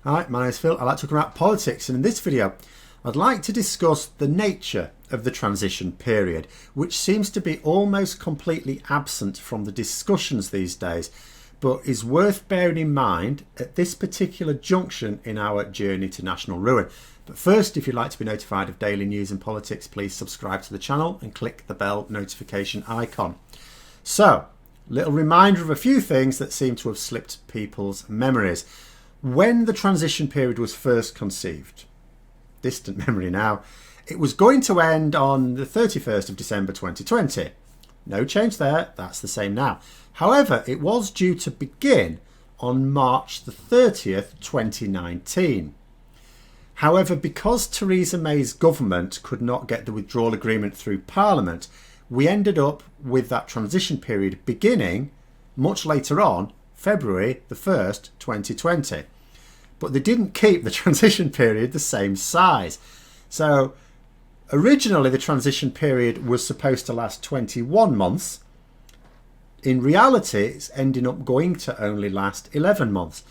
Hi, my name is Phil. I like to talk about politics, and in this video I'd like to discuss the nature of the transition period, which seems to be almost completely absent from the discussions these days, but is worth bearing in mind at this particular junction in our journey to national ruin. But first, if you'd like to be notified of daily news and politics, please subscribe to the channel and click the bell notification icon. So, little reminder of a few things that seem to have slipped people's memories. When the transition period was first conceived, distant memory now, it was going to end on the 31st of December 2020. No change there, that's the same now. However, it was due to begin on March the 30th, 2019. However, because Theresa May's government could not get the withdrawal agreement through Parliament, we ended up with that transition period beginning much later on, February the 1st, 2020. But they didn't keep the transition period the same size. So originally the transition period was supposed to last 21 months. In reality, it's ending up going to only last 11 months.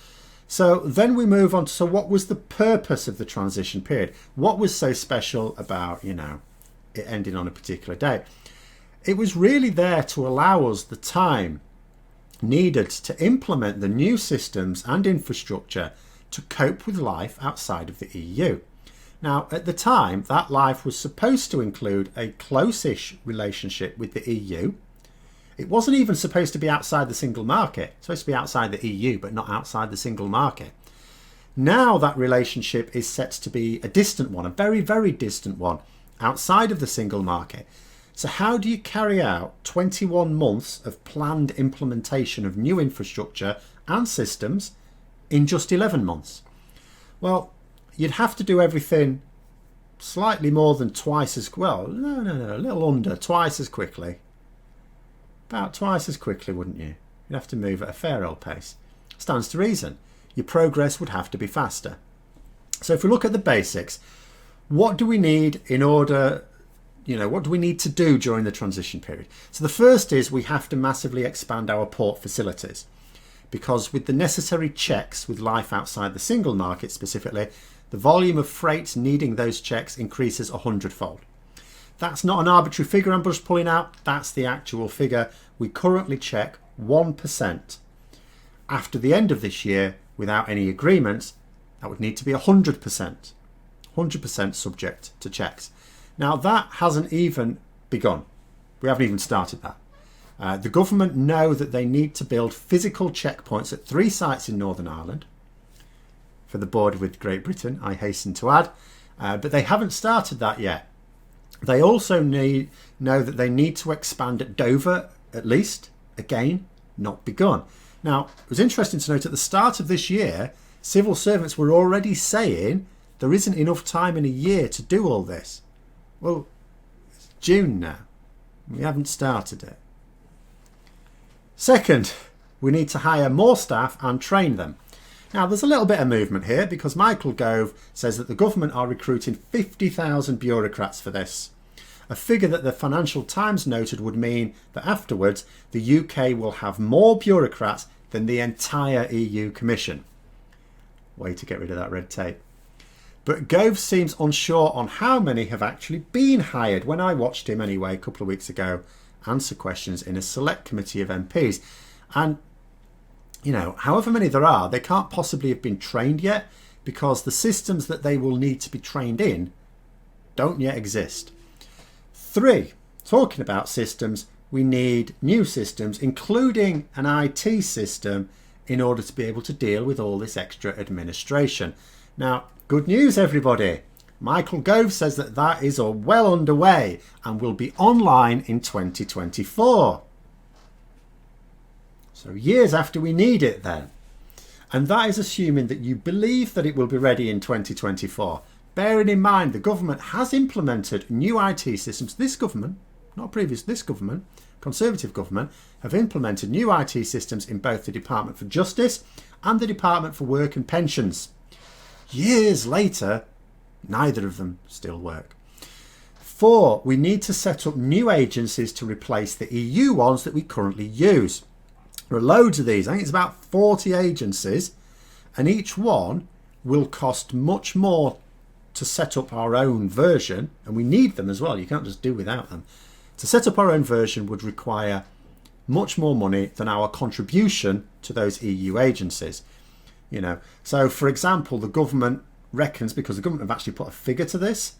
So then we move on to, so what was the purpose of the transition period? What was so special about, it ending on a particular date? It was really there to allow us the time needed to implement the new systems and infrastructure to cope with life outside of the EU. Now, at the time, that life was supposed to include a close-ish relationship with the EU. It wasn't even supposed to be outside the single market. It's supposed to be outside the EU, but not outside the single market. Now that relationship is set to be a distant one, a very, very distant one, outside of the single market. So how do you carry out 21 months of planned implementation of new infrastructure and systems in just 11 months? Well, you'd have to do everything slightly more than twice as well. No, a little under, twice as quickly. About twice as quickly, wouldn't you? You'd have to move at a fair old pace. Stands to reason. Your progress would have to be faster. So if we look at the basics, what do we need in order... what do we need to do during the transition period? So the first is we have to massively expand our port facilities, because with the necessary checks with life outside the single market specifically, the volume of freight needing those checks increases 100-fold. That's not an arbitrary figure I'm just pulling out, that's the actual figure. We currently check 1%. After the end of this year, without any agreements, that would need to be 100%. 100% subject to checks. Now that hasn't even begun. We haven't even started that. The government know that they need to build physical checkpoints at 3 sites in Northern Ireland for the border with Great Britain, I hasten to add, but they haven't started that yet. They also know that they need to expand at Dover at least, again, not begun. Now, it was interesting to note at the start of this year, civil servants were already saying there isn't enough time in a year to do all this. Well, it's June now. We haven't started it. Second, we need to hire more staff and train them. Now, there's a little bit of movement here because Michael Gove says that the government are recruiting 50,000 bureaucrats for this. A figure that the Financial Times noted would mean that afterwards the UK will have more bureaucrats than the entire EU Commission. Way to get rid of that red tape. But Gove seems unsure on how many have actually been hired when I watched him anyway a couple of weeks ago answer questions in a select committee of MPs. And, however many there are, they can't possibly have been trained yet because the systems that they will need to be trained in don't yet exist. 3, talking about systems, we need new systems, including an IT system, in order to be able to deal with all this extra administration. Now, good news, everybody. Michael Gove says that is well underway and will be online in 2024. So years after we need it then. And that is assuming that you believe that it will be ready in 2024. Bearing in mind the government has implemented new IT systems. This government, not previous, this government, Conservative government, have implemented new IT systems in both the Department for Justice and the Department for Work and Pensions. Years later, neither of them still work. 4, we need to set up new agencies to replace the EU ones that we currently use. There are loads of these. I think it's about 40 agencies, and each one will cost much more to set up our own version, and we need them as well, you can't just do without them. To set up our own version would require much more money than our contribution to those EU agencies. So for example, the government reckons, because the government have actually put a figure to this,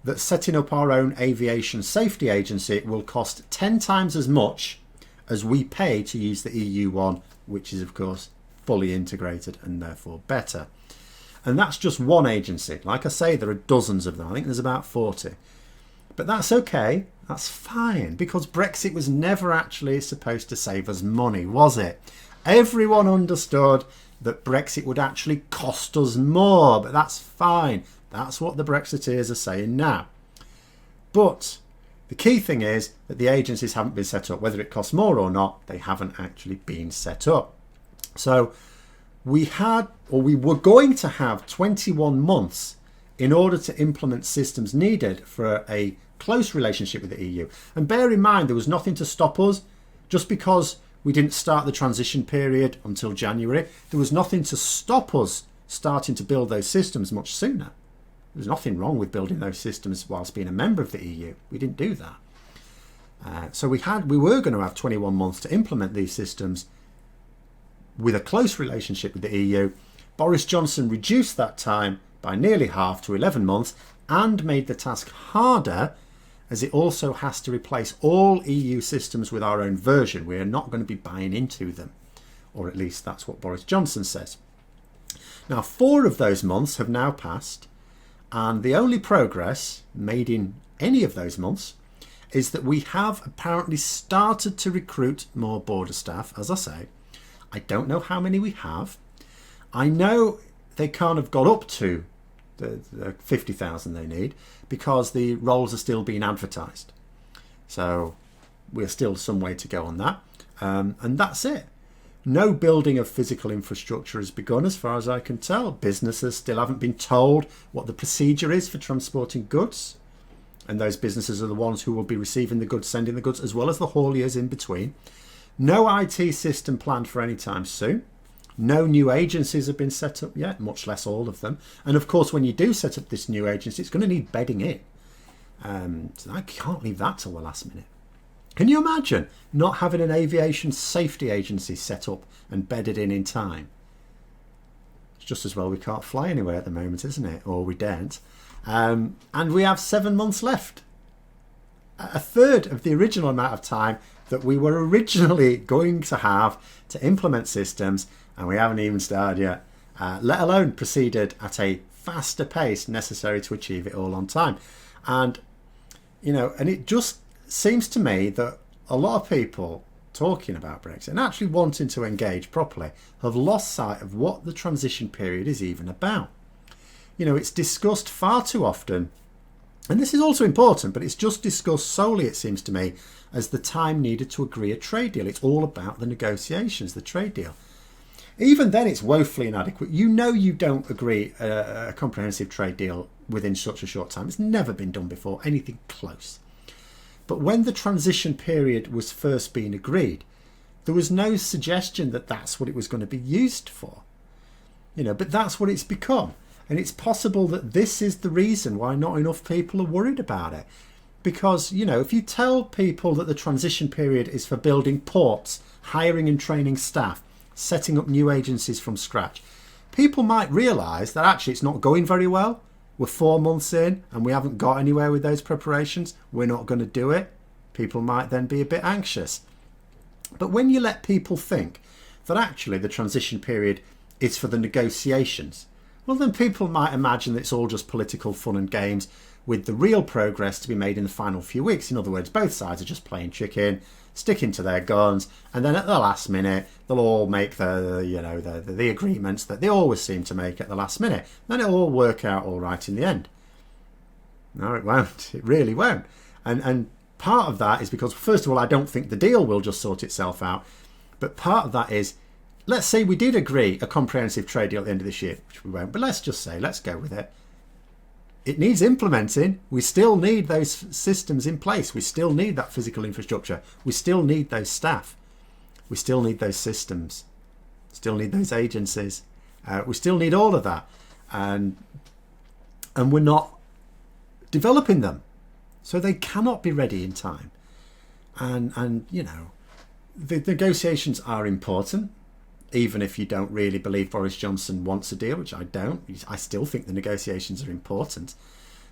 that setting up our own aviation safety agency will cost 10 times as much as we pay to use the EU one, which is of course fully integrated and therefore better. And that's just one agency. Like I say, there are dozens of them. I think there's about 40. But that's okay. That's fine, because Brexit was never actually supposed to save us money, was it? Everyone understood that Brexit would actually cost us more, but that's fine. That's what the Brexiteers are saying now. But the key thing is that the agencies haven't been set up. Whether it costs more or not, they haven't actually been set up. So we were going to have 21 months in order to implement systems needed for a close relationship with the EU. And bear in mind, there was nothing to stop us. Just because we didn't start the transition period until January, there was nothing to stop us starting to build those systems much sooner. There's nothing wrong with building those systems whilst being a member of the EU. We didn't do that. So we were going to have 21 months to implement these systems with a close relationship with the EU. Boris Johnson reduced that time by nearly half to 11 months and made the task harder, as it also has to replace all EU systems with our own version. We are not going to be buying into them, or at least that's what Boris Johnson says. Now, 4 of those months have now passed, and the only progress made in any of those months is that we have apparently started to recruit more border staff. As I say, I don't know how many we have. I know they can't have got up to the 50,000 they need, because the roles are still being advertised. So we're still some way to go on that. And that's it. No building of physical infrastructure has begun, as far as I can tell. Businesses still haven't been told what the procedure is for transporting goods. And those businesses are the ones who will be receiving the goods, sending the goods, as well as the hauliers in between. No IT system planned for any time soon. No new agencies have been set up yet, much less all of them. And of course, when you do set up this new agency, it's going to need bedding in. So I can't leave that till the last minute. Can you imagine not having an aviation safety agency set up and bedded in time? It's just as well we can't fly anywhere at the moment, isn't it? Or we daren't. And we have 7 months left. A third of the original amount of time that we were originally going to have to implement systems, and we haven't even started yet, let alone proceeded at a faster pace necessary to achieve it all on time. And, and it just seems to me that a lot of people talking about Brexit and actually wanting to engage properly have lost sight of what the transition period is even about. It's discussed far too often, and this is also important, but it's just discussed solely, it seems to me, as the time needed to agree a trade deal. It's all about the negotiations, the trade deal. Even then, it's woefully inadequate. You don't agree a comprehensive trade deal within such a short time. It's never been done before, anything close. But when the transition period was first being agreed, there was no suggestion that that's what it was going to be used for. But that's what it's become. And it's possible that this is the reason why not enough people are worried about it. Because, if you tell people that the transition period is for building ports, hiring and training staff, setting up new agencies from scratch, people might realise that actually it's not going very well. We're 4 months in and we haven't got anywhere with those preparations. We're not going to do it. People might then be a bit anxious. But when you let people think that actually the transition period is for the negotiations, well, then people might imagine that it's all just political fun and games, with the real progress to be made in the final few weeks. In other words, both sides are just playing chicken, sticking to their guns, and then at the last minute they'll all make the agreements that they always seem to make at the last minute. Then it'll all work out all right in the end. No, it won't. It really won't. And part of that is because, first of all, I don't think the deal will just sort itself out. But part of that is, let's say we did agree a comprehensive trade deal at the end of this year, which we won't, but let's just say, let's go with it. It needs implementing. We still need those systems in place. We still need that physical infrastructure. We still need those staff. We still need those systems. Still need those agencies. We still need all of that. and we're not developing them, so they cannot be ready in time. And you know, the negotiations are important, even if you don't really believe Boris Johnson wants a deal, which I don't. I still think the negotiations are important,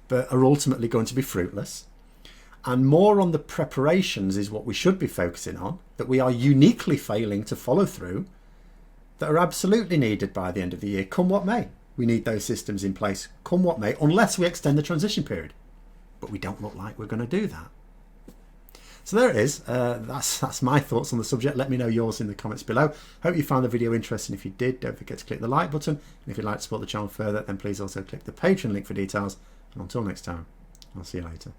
but are ultimately going to be fruitless. And more on the preparations is what we should be focusing on, that we are uniquely failing to follow through, that are absolutely needed by the end of the year, come what may. We need those systems in place, come what may, unless we extend the transition period. But we don't look like we're going to do that. So there it is. That's my thoughts on the subject. Let me know yours in the comments below. Hope you found the video interesting. If you did, don't forget to click the like button. And if you'd like to support the channel further, then please also click the Patreon link for details. And until next time, I'll see you later.